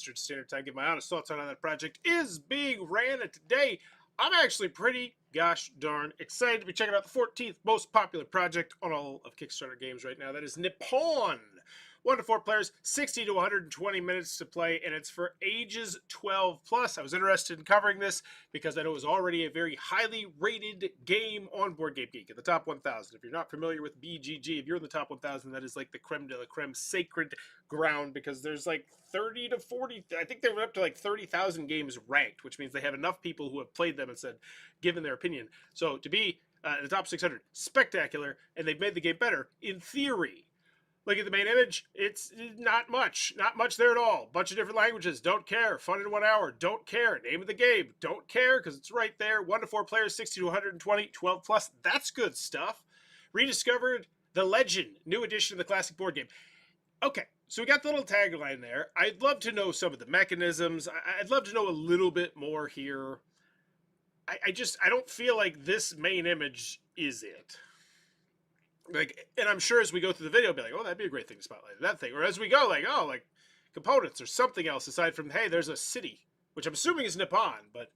Eastern Standard Time. Give my honest thoughts on how that project is being ran. And today, I'm actually pretty gosh darn excited to be checking out the 14th most popular project on all of Kickstarter games right now. That is Nippon. 1 to 4 players, 60 to 120 minutes to play, and it's for ages 12 plus. I was interested in covering this because I know it was already a very highly rated game on Board Game Geek in the top 1,000. If you're not familiar with BGG, if you're in the top 1,000, that is like the creme de la creme, sacred ground, because there's like 30 to 40, I think they were up to like 30,000 games ranked, which means they have enough people who have played them and said, given their opinion. So to be in the top 600, spectacular, and they've made the game better in theory. Look at the main image. It's not much there at all. Bunch of different languages. Don't care. Fun in 1 hour. Don't care. Name of the game. Don't care because it's right there. 1 to 4 players, 60 to 120, 12 plus. That's good stuff. Rediscovered the Legend, new edition of the classic board game. Okay, so we got the little tagline there. I'd love to know some of the mechanisms. I'd love to know a little bit more here. I don't feel like this main image is it. Like, and I'm sure as we go through the video, I'll be like, oh, that'd be a great thing to spotlight, that thing. Or as we go, like, oh, like components or something else aside from, hey, there's a city, which I'm assuming is Nippon, but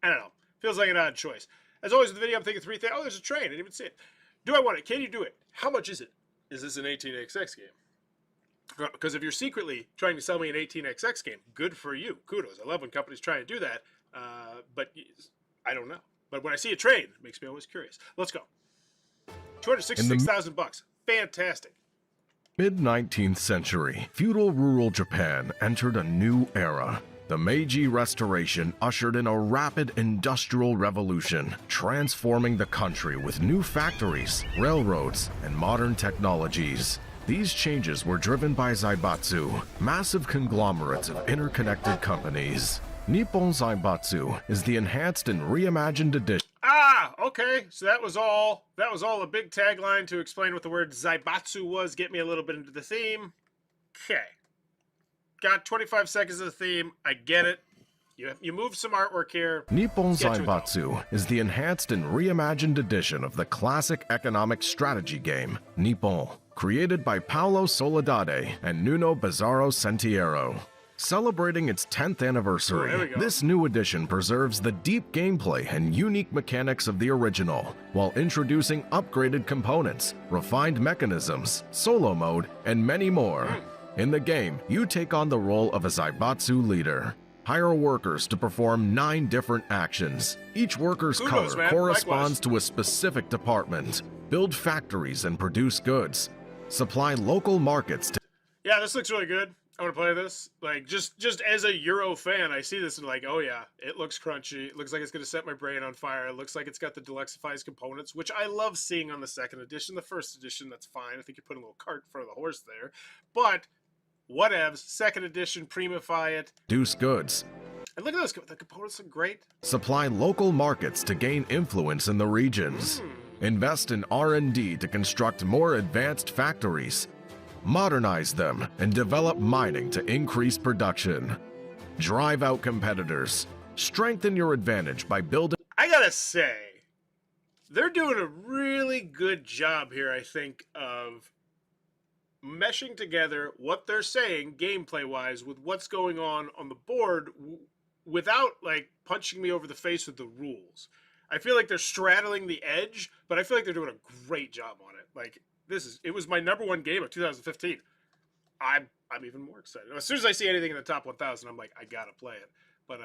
I don't know. Feels like an odd choice. As always with the video, I'm thinking 3 things. Oh, there's a train. I didn't even see it. Do I want it? Can you do it? How much is it? Is this an 18xx game? Because if you're secretly trying to sell me an 18xx game, good for you. Kudos. I love when companies try to do that, but I don't know. But when I see a train, it makes me always curious. Let's go. $266,000. Fantastic. Mid-19th century, feudal rural Japan entered a new era. The Meiji Restoration ushered in a rapid industrial revolution, transforming the country with new factories, railroads, and modern technologies. These changes were driven by Zaibatsu, massive conglomerates of interconnected companies. Nippon Zaibatsu is the enhanced and reimagined edition. Ah, okay. So that was all a big tagline to explain what the word Zaibatsu was, get me a little bit into the theme. Okay. Got 25 seconds of the theme. I get it. You moved some artwork here. Nippon Zaibatsu is the enhanced and reimagined edition of the classic economic strategy game, Nippon, created by Paolo Soledade and Nuno Bizzarro Sentiero. Celebrating its 10th anniversary, this new edition preserves the deep gameplay and unique mechanics of the original, while introducing upgraded components, refined mechanisms, solo mode, and many more. In the game, you take on the role of a Zaibatsu leader. Hire workers to perform 9 different actions. Each worker's color corresponds to a specific department. Build factories and produce goods. Supply local markets to... Yeah, this looks really good. I want to play this. Like, just as a Euro fan, I see this and like, oh yeah, it looks crunchy. It looks like it's going to set my brain on fire. It looks like it's got the deluxified components, which I love seeing on the 2nd edition. The 1st edition, that's fine. I think you're putting a little cart in front of the horse there. But, whatevs. 2nd edition, premify it. Produce goods. And look at those. The components look great. Supply local markets to gain influence in the regions. Invest in R&D to construct more advanced factories. Modernize them and develop mining to increase production. Drive out competitors. Strengthen your advantage by building... I gotta say, they're doing a really good job here, I think, of meshing together what they're saying gameplay-wise with what's going on the board without, like, punching me over the face with the rules. I feel like they're straddling the edge, but I feel like they're doing a great job on it. Like, it was my #1 game of 2015. I'm even more excited. As soon as I see anything in the top 1,000, I'm like, I gotta play it. But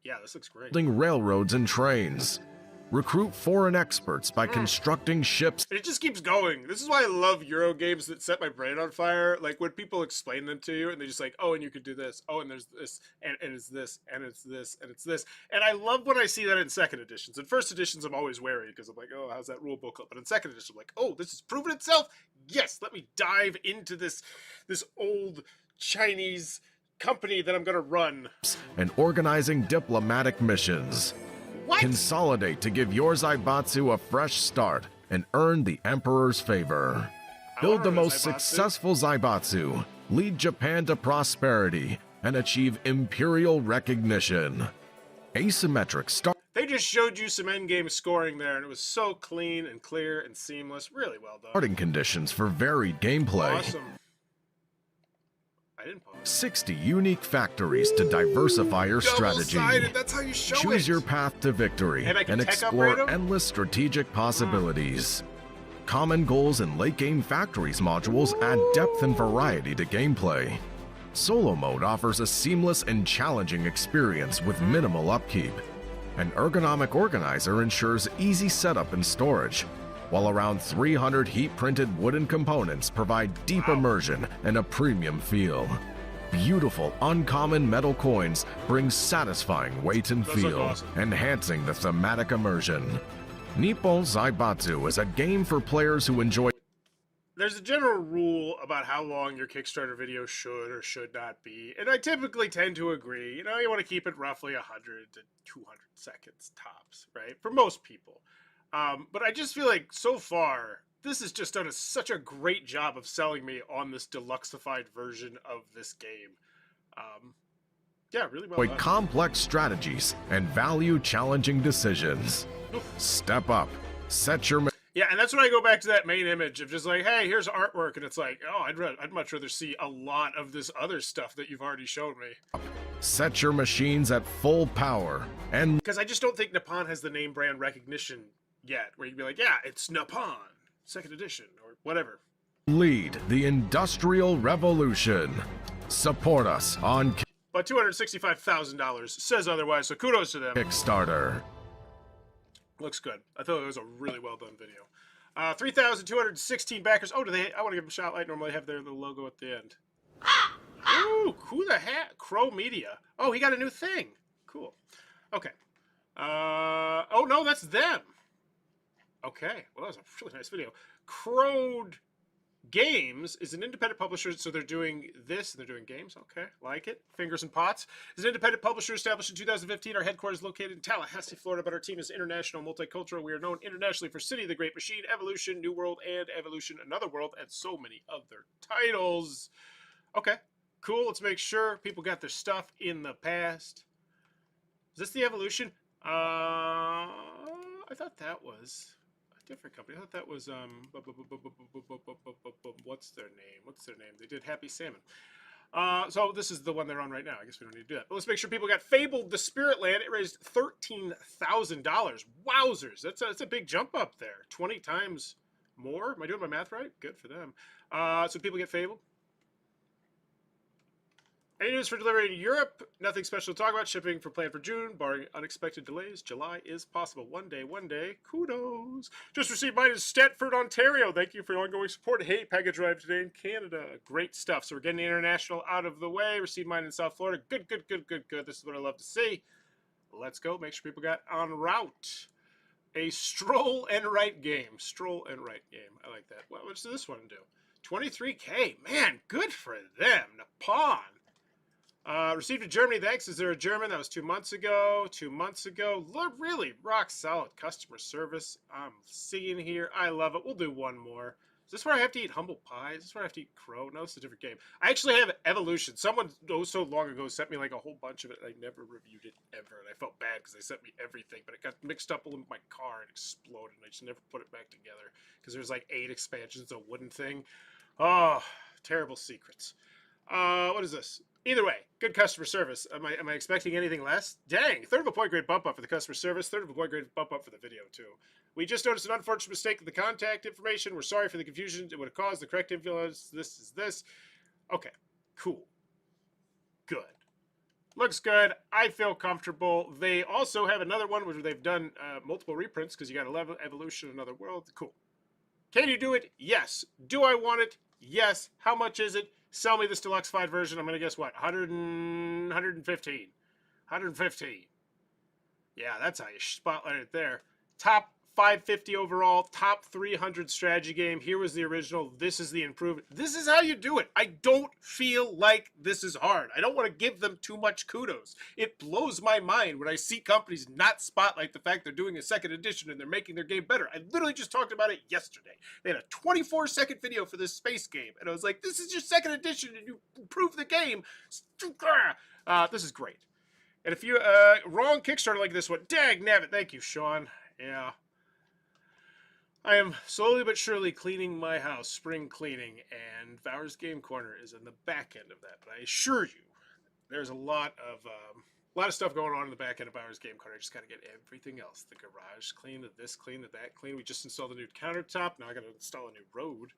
yeah, this looks great. Building railroads and trains. Recruit foreign experts by constructing ships. It just keeps going. This is why I love Euro games that set my brain on fire. Like when people explain them to you and they're just like, oh, and you could do this. Oh, and there's this, and it's this, and it's this, and it's this. And I love when I see that in 2nd editions. In 1st editions, I'm always wary because I'm like, oh, how's that rule book? But in 2nd edition, I'm like, oh, this has proven itself. Yes, let me dive into this old Chinese company that I'm going to run. And organizing diplomatic missions. What? Consolidate to give your Zaibatsu a fresh start and earn the Emperor's favor. Build the most successful Zaibatsu, lead Japan to prosperity, and achieve imperial recognition. Asymmetric start. They just showed you some endgame scoring there, and it was so clean and clear and seamless. Really well done. Starting conditions for varied gameplay. Awesome. I didn't pause. 60 unique factories to diversify your strategy. Double-sided, that's how you show Choose it. your path to victory And I can tech upgrade explore 'em? endless strategic possibilities. Common goals and late game factories modules add depth and variety to gameplay. Solo mode offers a seamless and challenging experience with minimal upkeep. An ergonomic organizer ensures easy setup and storage, while around 300 heat-printed wooden components provide deep immersion and a premium feel. Beautiful, uncommon metal coins bring satisfying weight and Those look feel, awesome. enhancing the thematic immersion. Nippon Zaibatsu is a game for players who enjoy. There's a general rule about how long your Kickstarter video should or should not be, and I typically tend to agree. You know, you want to keep it roughly 100 to 200 seconds tops, right? For most people. But I just feel like so far, this has just done such a great job of selling me on this deluxeified version of this game. Yeah, really well done. Complex strategies and value challenging decisions. Step up, set your. Yeah, and that's when I go back to that main image of just like, hey, here's artwork, and it's like, oh, I'd much rather see a lot of this other stuff that you've already shown me. Set your machines at full power and Because I just don't think Nippon has the name brand recognition yet, where you'd be like, yeah, it's Nippon, 2nd edition, or whatever. lead the industrial revolution. Support us on But $265,000 says otherwise, so kudos to them. Kickstarter. Looks good. I thought it was a really well done video. 3,216 backers. Oh, I want to give them a shout out. Normally have their little logo at the end. Ooh, who the heck? Crow Media. Oh, he got a new thing. Cool. Okay. Oh, no, that's them. Okay. Well, that was a really nice video. Crowed Games is an independent publisher, so they're doing this, and they're doing games. Okay, like it. Fingers and Pots is an independent publisher established in 2015. Our headquarters is located in Tallahassee, Florida, but our team is international, multicultural. We are known internationally for City of the Great Machine, Evolution, New World, and Evolution, Another World, and so many other titles. Okay, cool. Let's make sure people got their stuff in the past. Is this the Evolution? I thought that was different company. I thought that was what's their name? They did Happy Salmon. So this is the one they're on right now. I guess we don't need to do that. But let's make sure people got Fabled the Spirit Land. It raised $13,000. Wowzers! That's a big jump up there. 20 times more. Am I doing my math right? Good for them. So people get Fabled. Any news for delivery in Europe? Nothing special to talk about. Shipping for planned for June, barring unexpected delays. July is possible. One day. Kudos. Just received mine in Stratford, Ontario. Thank you for your ongoing support. Hey, package arrived today in Canada. Great stuff. So we're getting the international out of the way. Received mine in South Florida. Good. This is what I love to see. Let's go. Make sure people got en route. A stroll and write game. I like that. Well, what does this one do? 23K. Man, good for them. Nippon. Received in Germany, thanks. Is there a German? That was 2 months ago. Look, really rock solid customer service. I'm seeing here. I love it. We'll do one more. Is this where I have to eat humble pie? Is this where I have to eat crow? No, it's a different game. I actually have Evolution. Someone so long ago sent me like a whole bunch of it. I never reviewed it ever, and I felt bad because they sent me everything, but it got mixed up in my car and exploded, and I just never put it back together because there's like 8 expansions, a wooden thing. Oh, terrible secrets. What is this? Either way, good customer service. Am I expecting anything less? Dang, 1/3 of a point grade bump up for the customer service, 1/3 of a point grade bump up for the video too. We just noticed an unfortunate mistake in the contact information. We're sorry for the confusion it would have caused. The correct info is this. Okay, cool. Good. Looks good. I feel comfortable. They also have another one where they've done multiple reprints because you got 11 Evolution, Another World. Cool. Can you do it? Yes. Do I want it? Yes. How much is it? Sell me this deluxeified version. I'm going to guess what? 115. 115. Yeah, that's how you spotlight it there. Top 550 overall, top 300 strategy game. Here was the original. This is the improvement. This is how you do it. I don't feel like this is hard. I don't want to give them too much kudos. It blows my mind when I see companies not spotlight the fact they're doing a 2nd edition and they're making their game better. I literally just talked about it yesterday. They had a 24-second video for this space game, and I was like, this is your 2nd edition, and you improved the game. This is great. And if you wrong Kickstarter like this one, dag nabbit. Thank you, Sean. Yeah. I am slowly but surely cleaning my house, spring cleaning, and Vowers Game Corner is in the back end of that. But I assure you, there's a lot of stuff going on in the back end of Bowers Game Corner. I just got to get everything else: the garage clean, the this clean, the that clean. We just installed a new countertop. Now I got to install a new road,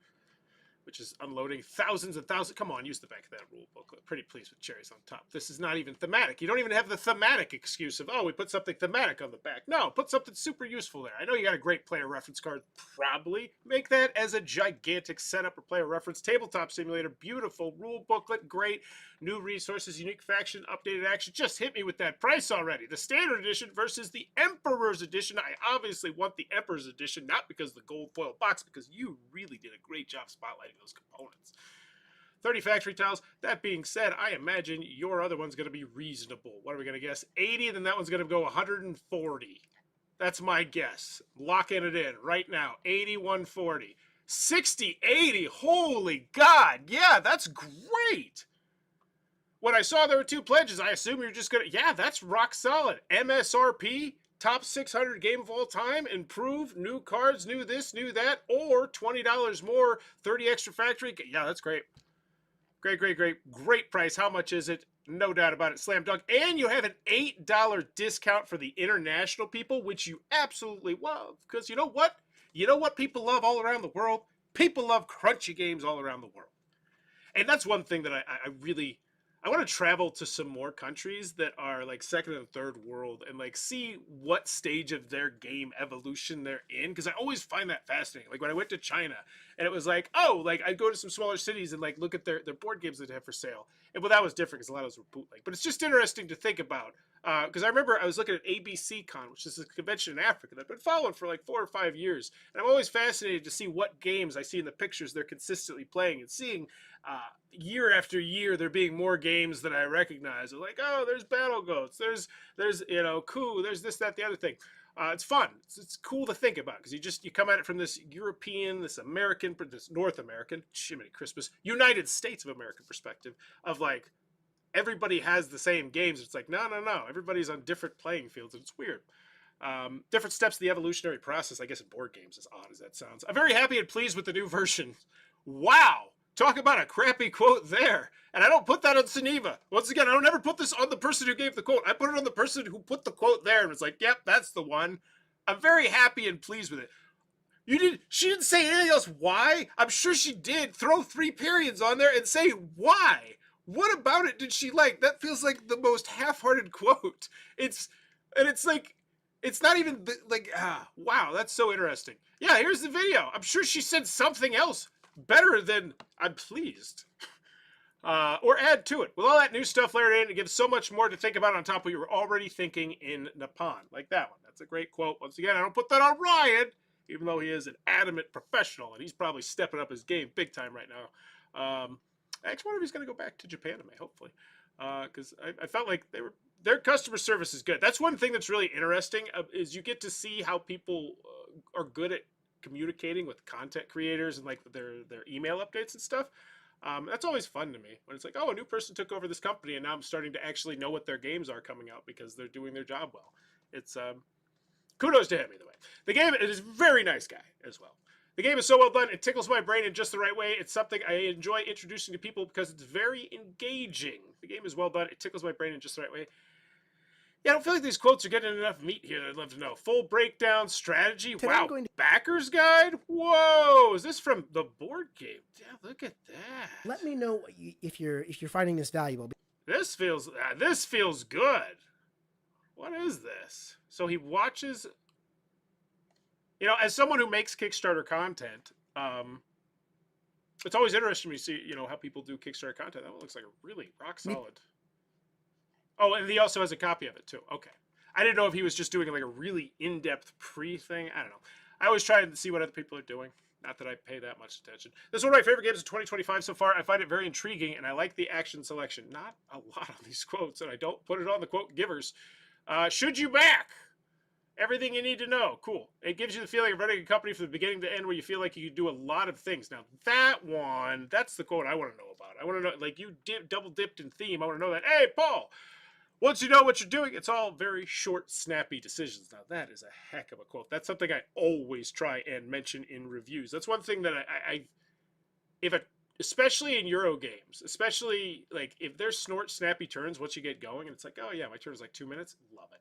which is unloading thousands and thousands. Come on, use the back of that rule booklet. Pretty pleased with cherries on top. This is not even thematic. You don't even have the thematic excuse of, oh, we put something thematic on the back. No, put something super useful there. I know you got a great player reference card. Probably make that as a gigantic setup or player reference. Tabletop simulator, beautiful. Rule booklet, great. New resources, unique faction, updated action. Just hit me with that price already. The standard edition versus the Emperor's edition. I obviously want the Emperor's edition, not because of the gold foil box, because you really did a great job spotlighting those components. 30 factory tiles. That being said, I imagine your other one's going to be reasonable. What are we going to guess? 80, and then that one's going to go 140. That's my guess. Locking it in right now. 80, 140. 60, 80. Holy God. Yeah, that's great. When I saw there were two pledges, I assume you're just going to, yeah, that's rock solid. MSRP, top 600 game of all time, improve, new cards, new this, new that, or $20 more, 30 extra factory. Yeah, that's great. Great, great, great. Great price. How much is it? No doubt about it. Slam dunk. And you have an $8 discount for the international people, which you absolutely love. Because you know what? You know what people love all around the world? People love crunchy games all around the world. And that's one thing that I really... I want to travel to some more countries that are like second and third world and like see what stage of their game evolution they're in. Because I always find that fascinating. Like when I went to China and it was like, oh, like I'd go to some smaller cities and like look at their board games that they have for sale. And well, that was different because a lot of those were bootleg. But it's just interesting to think about. Because I remember I was looking at ABC Con, which is a convention in Africa that I've been following for like 4 or 5 years. And I'm always fascinated to see what games I see in the pictures they're consistently playing and seeing year after year there being more games that I recognize. I'm like, oh, there's Battle Goats, there's you know, Coup, there's this, that, the other thing. It's fun. It's cool to think about because you come at it from this European, this American, this North American, Jiminy Christmas, United States of America perspective of like, everybody has the same games. It's like, no. Everybody's on different playing fields, and it's weird. Different steps of the evolutionary process, I guess, in board games, as odd as that sounds. I'm very happy and pleased with the new version. Wow! Talk about a crappy quote there. And I don't put that on Suniva. Once again, I don't ever put this on the person who gave the quote. I put it on the person who put the quote there and was like, yep, that's the one. I'm very happy and pleased with it. She didn't say anything else. Why? I'm sure she did. Throw 3 periods on there and say why. What about it did she like? That feels like the most half-hearted quote. It's like, it's not even like, wow, that's so interesting. Yeah, here's the video. I'm sure she said something else better than I'm pleased. Or add to it. With all that new stuff layered in, it gives so much more to think about on top of what you were already thinking in Nippon. Like that one. That's a great quote. Once again, I don't put that on Ryan, even though he is an adamant professional, and he's probably stepping up his game big time right now. I actually wonder if he's going to go back to Japan, hopefully. Because I felt like their customer service is good. That's one thing that's really interesting, is you get to see how people are good at communicating with content creators and like their email updates and stuff. That's always fun to me when it's like, oh, a new person took over this company and now I'm starting to actually know what their games are coming out because they're doing their job well. It's kudos to him either way. The game is a very nice guy as well. The game is so well done, it tickles my brain in just the right way. It's something I enjoy introducing to people because it's very engaging. The game is well done, it tickles my brain in just the right way. Yeah, I don't feel like these quotes are getting enough meat here that I'd love to know. Full breakdown, strategy. Today wow, I'm backer's guide? Whoa, is this from the board game? Yeah, look at that. Let me know if you're finding this valuable. This feels good. What is this? So he watches... You know, as someone who makes Kickstarter content, it's always interesting to see, you know, how people do Kickstarter content. That one looks like a really rock solid. Oh, and he also has a copy of it too. Okay. I didn't know if he was just doing like a really in-depth pre-thing. I don't know. I always try to see what other people are doing. Not that I pay that much attention. This is one of my favorite games of 2025 so far. I find it very intriguing, and I like the action selection. Not a lot on these quotes, and I don't put it on the quote givers. Should you back? Everything you need to know. Cool. It gives you the feeling of running a company from the beginning to end where you feel like you can do a lot of things. Now, that one, that's the quote I want to know about. I want to know, like, you double dipped in theme. I want to know that. Hey, Paul, Once you know what you're doing, it's all very short, snappy decisions. Now, that is a heck of a quote. That's something I always try and mention in reviews. That's one thing that if a, especially in Euro games, especially like if there's snappy turns once you get going, and it's like, oh yeah, my turn is like 2 minutes. Love it.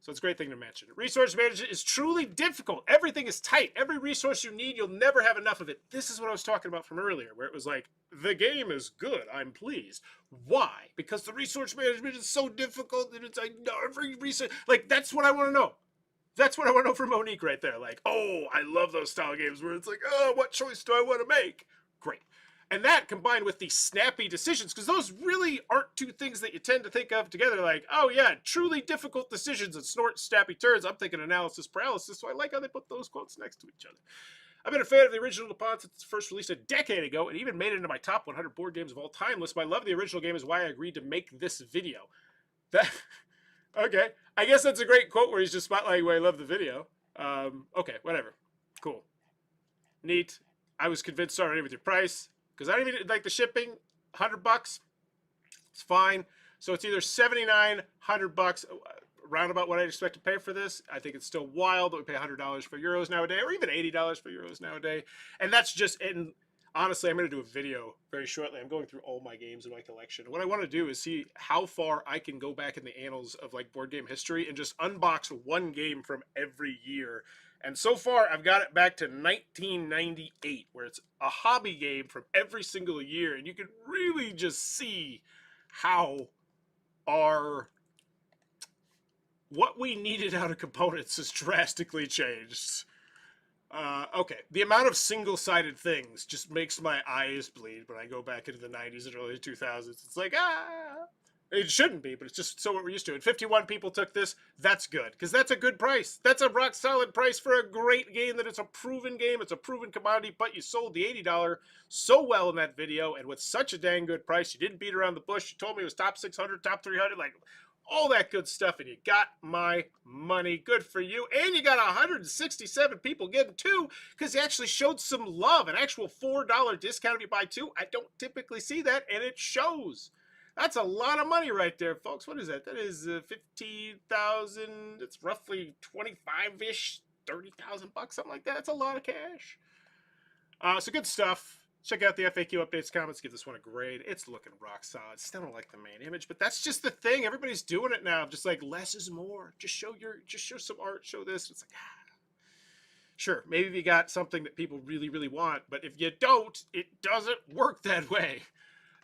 So it's a great thing to mention. Resource management is truly difficult. Everything is tight. Every resource you need, you'll never have enough of it. This is what I was talking about from earlier, where it was like, the game is good. I'm pleased. Why? Because the resource management is so difficult that it's like, no, every resource. Like, that's what I want to know. That's what I want to know from Monique right there. Like, oh, I love those style games where it's like, oh, what choice do I want to make? Great. And that combined with the snappy decisions, because those really aren't two things that you tend to think of together. Like, oh yeah, truly difficult decisions and snappy turns. I'm thinking analysis paralysis, so I like how they put those quotes next to each other. I've been a fan of the original Nippon since its first release a decade ago, and even made it into my top 100 board games of all time list. My love of the original game is why I agreed to make this video. That okay, I guess that's a great quote where he's just spotlighting why I love the video. Okay, whatever, cool, neat. I was convinced already with your price. Because I don't even like the shipping, $100. It's fine. So it's either $79, $100, round about what I'd expect to pay for this. I think it's still wild that we pay $100 for euros nowadays, or even $80 for euros nowadays. And that's just, and honestly, I'm going to do a video very shortly. I'm going through all my games in my collection. What I want to do is see how far I can go back in the annals of like board game history and just unbox one game from every year. And so far, I've got it back to 1998, where it's a hobby game from every single year. And you can really just see how what we needed out of components has drastically changed. Okay, the amount of single-sided things just makes my eyes bleed when I go back into the 90s and early 2000s. It's like, it shouldn't be, but it's just so what we're used to. And 51 people took this. That's good, because that's a good price. That's a rock-solid price for a great game that it's a proven game. It's a proven commodity, but you sold the $80 so well in that video and with such a dang good price. You didn't beat around the bush. You told me it was top 600, top 300, like all that good stuff, and you got my money. Good for you. And you got 167 people getting two because you actually showed some love. An actual $4 discount if you buy two. I don't typically see that, and it shows. That's a lot of money right there, folks. What is that? That is 15,000. It's roughly 25-ish, 30,000 bucks, something like that. That's a lot of cash. So good stuff. Check out the FAQ updates, comments. Give this one a grade. It's looking rock solid. Still don't like the main image, but that's just the thing. Everybody's doing it now. Just like less is more. Just show some art. Show this. It's like sure. Maybe you got something that people really, really want, but if you don't, it doesn't work that way.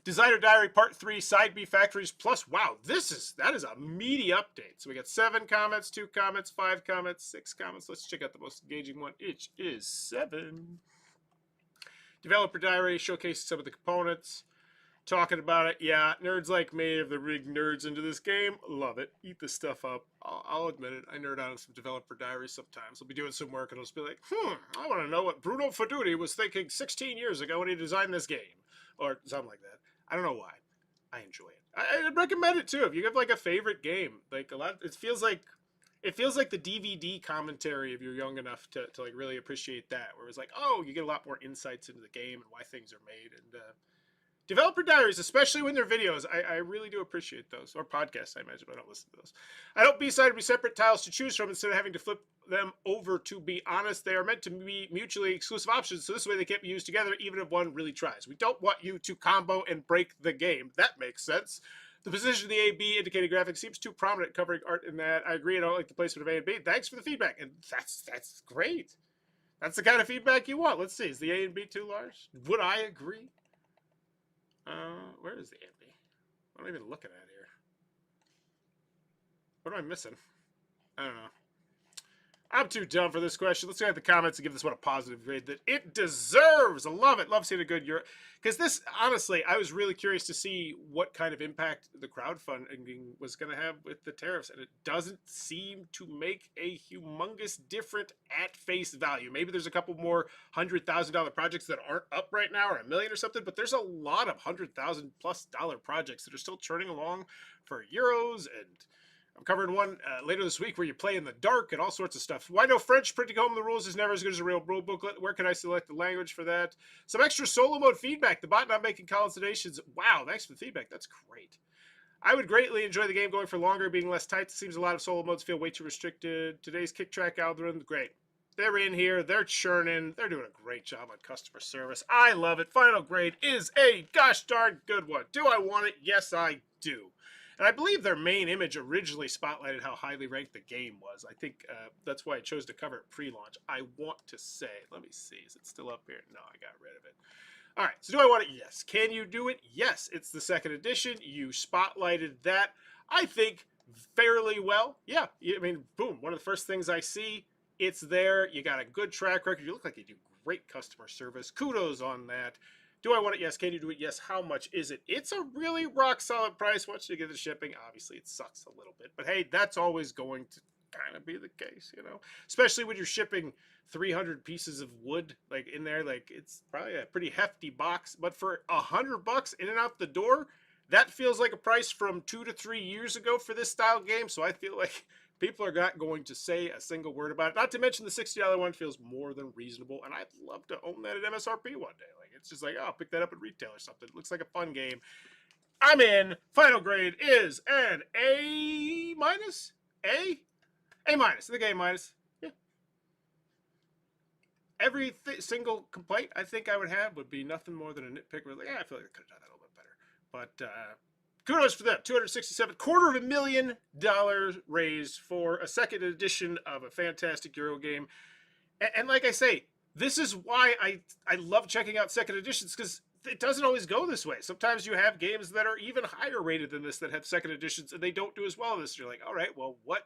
Designer Diary Part 3, Side B Factories Plus. Wow, that is a meaty update. So we got 7 comments, 2 comments, 5 comments, 6 comments. Let's check out the most engaging one. It is 7. Developer Diary showcases some of the components. Talking about it. Yeah, nerds like me, if they're rig nerds into this game, love it. Eat this stuff up. I'll admit it. I nerd out on some Developer Diaries sometimes. I'll be doing some work and I'll just be like, I want to know what Bruno Fedudi was thinking 16 years ago when he designed this game. Or something like that. I don't know why. I enjoy it. I'd recommend it too. If you have like a favorite game, like it feels like the DVD commentary if you're young enough to like really appreciate that. Where it's like, oh, you get a lot more insights into the game and why things are made. And Developer Diaries, especially when they're videos, I really do appreciate those. Or podcasts, I imagine, but I don't listen to those. I don't B-side to be separate tiles to choose from instead of having to flip them over. To be honest, they are meant to be mutually exclusive options, so this way they can't be used together even if one really tries. We don't want you to combo and break the game. That makes sense. The position of the A-B indicating graphics seems too prominent covering art in that. I agree, I don't like the placement of A and B. Thanks for the feedback. And that's great. That's the kind of feedback you want. Let's see. Is the A and B too large? Would I agree? Where is the A and B? What am I even looking at here? What am I missing? I don't know. I'm too dumb for this question. Let's go at the comments and give this one a positive grade that it deserves. I love it. Love seeing a good Euro. Because this, honestly, I was really curious to see what kind of impact the crowdfunding was going to have with the tariffs. And it doesn't seem to make a humongous difference at face value. Maybe there's a couple more $100,000 projects that aren't up right now, or $1 million or something. But there's a lot of $100,000+ projects that are still churning along for euros. And I'm covering one later this week where you play in the dark and all sorts of stuff. Why no French? Printing home the rules is never as good as a real rule booklet. Where can I select the language for that? Some extra solo mode feedback. The bot not making consolidations. Wow, thanks for the feedback. That's great. I would greatly enjoy the game going for longer, being less tight. It seems a lot of solo modes feel way too restricted. Today's kick track algorithm, great. They're in here, they're churning, they're doing a great job on customer service. I love it. Final grade is a gosh darn good one. Do I want it? Yes, I do. And I believe their main image originally spotlighted how highly ranked the game was. I think that's why I chose to cover it pre-launch. I want to say, let me see, is it still up here? No, I got rid of it. All right, so do I want it? Yes. Can you do it? Yes. It's the second edition. You spotlighted that, I think, fairly well. Yeah, I mean, boom, one of the first things I see, it's there. You got a good track record. You look like you do great customer service. Kudos on that. Do I want it? Yes. Can you do it? Yes. How much is it? It's a really rock solid price once you get the shipping. Obviously, it sucks a little bit, but hey, that's always going to kind of be the case, you know, especially when you're shipping 300 pieces of wood like in there. Like, it's probably a pretty hefty box, but for $100 in and out the door, that feels like a price from 2 to 3 years ago for this style game. So I feel like people are not going to say a single word about it. Not to mention the $60 one feels more than reasonable, and I'd love to own that at MSRP one day. Like, it's just like, oh, I'll pick that up at retail or something. It looks like a fun game. I'm in. Final grade is an A minus. A minus. I think A minus. Yeah. Every single complaint I think I would have would be nothing more than a nitpick. Where like, yeah, I feel like I could have done that a little bit better. But kudos for them. $267, $250,000 raised for a second edition of a fantastic Euro game. And like I say, this is why I love checking out second editions, because it doesn't always go this way. Sometimes you have games that are even higher rated than this that have second editions, and they don't do as well as this. You're like, all right, well, what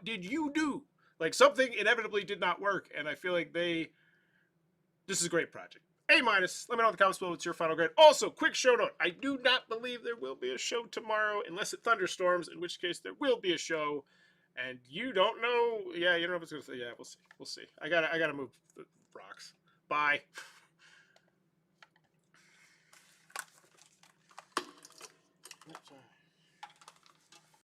did you do? Like, something inevitably did not work, and I feel like this is a great project. A minus. Let me know in the comments below what's your final grade. Also, quick show note. I do not believe there will be a show tomorrow unless it thunderstorms, in which case there will be a show. And you don't know. Yeah, you don't know if it's going to say. Yeah, we'll see. We'll see. I gotta move the rocks. Bye.